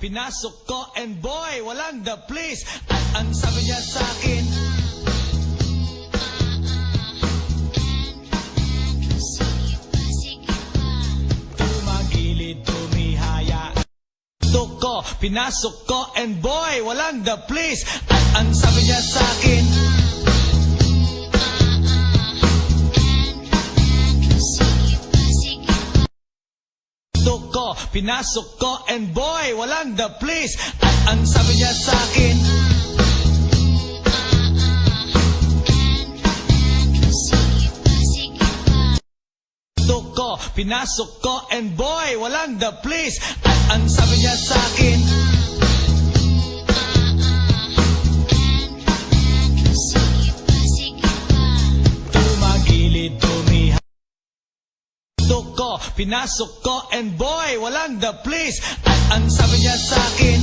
pinasok ko and boy, walang the place. At ang sabi niya sa akin, tumagilid, tumihaya. Ko, pinasok ko and boy, walang the place. At ang sabi niya sa akin, ko, pinasok ko and boy, walang the place. At ang sabi niya sa akin, ko, pinasok ko and boy, walang the place. At ang sabi niya sa akin, tumagilid, tumiha. Ko, pinasok ko and boy, walang the place. At ang sabi niya sa akin,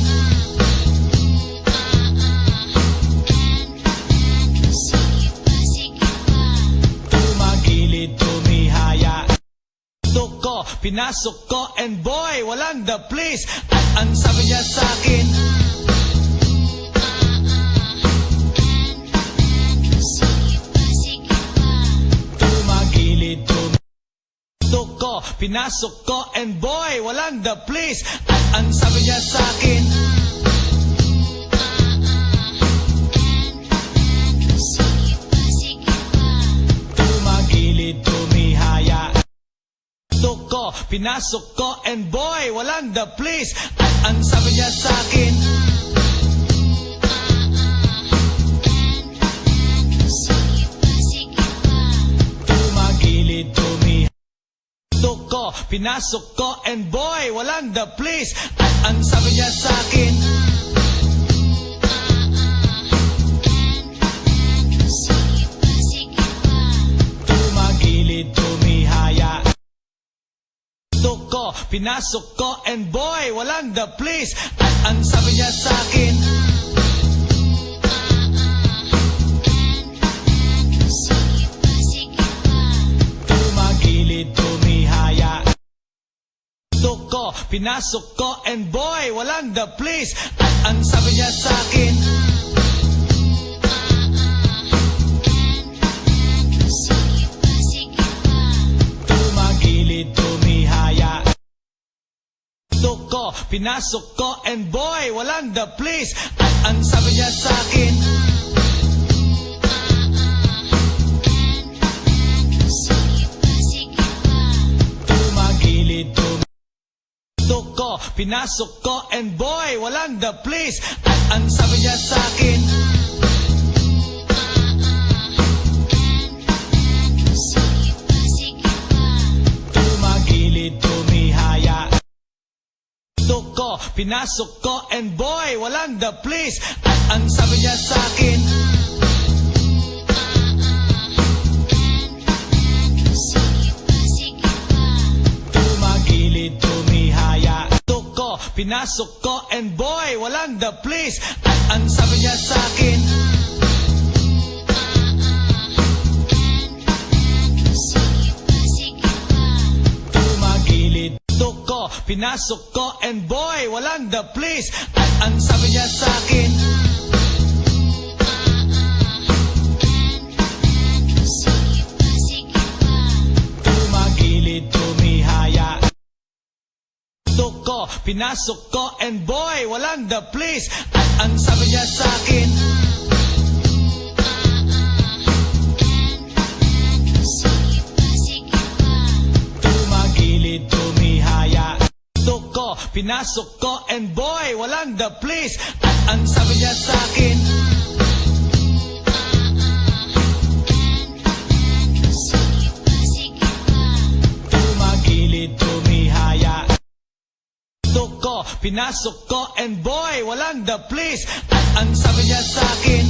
tumagilid, tumihaya. Ko, pinasok ko and boy, walang the place. At ang sabi niya sa akin, tumagilid, tumihaya. Ko, pinasok ko and boy, walang the place. At ang sabi niya sa akin, tumagilid, tumihaya. Ko, pinasok ko and boy, walang the place. At ang sabi niya sa akin, tumagilid, tumihaya. Ko, pinasok ko and boy, walang the place. At ang sabi niya sa akin, tumagilid, tumihaya. Ko, pinasok ko and boy, walang the place. At ang sabi niya sa akin, tumagilid, tumihaya. Ko, pinasok ko and boy, walang the place. At ang sabi niya sa akin, tumagilid, tumihaya. Ko, pinasok ko and boy, walang the place. At ang sabi niya sa akin, tumagilid, tumihaya. Ko, pinasok ko and boy, walang the place. At ang sabi niya sa akin, tumagilid, tumihaya. Ko, pinasok ko and boy, walang the place. At ang sabi niya sa akin, tumagilid, tumihaya. Ko, pinasok ko and boy, walang the place. At ang sabi niya sa akin, tumagilid. Ko, pinasok ko and boy, walang the place. At ang sabi niya sa akin, tumagilid, tumihaya. Ko, pinasok ko and boy, walang the place. At ang sabi niya sa akin, tumagilid, tumihaya. Ko, pinasok ko and boy, walang the place. At ang sabi niya sa akin, tumagilid, tumihaya. Ko, pinasok ko and boy, walang the place. At ang sabi niya sa akin,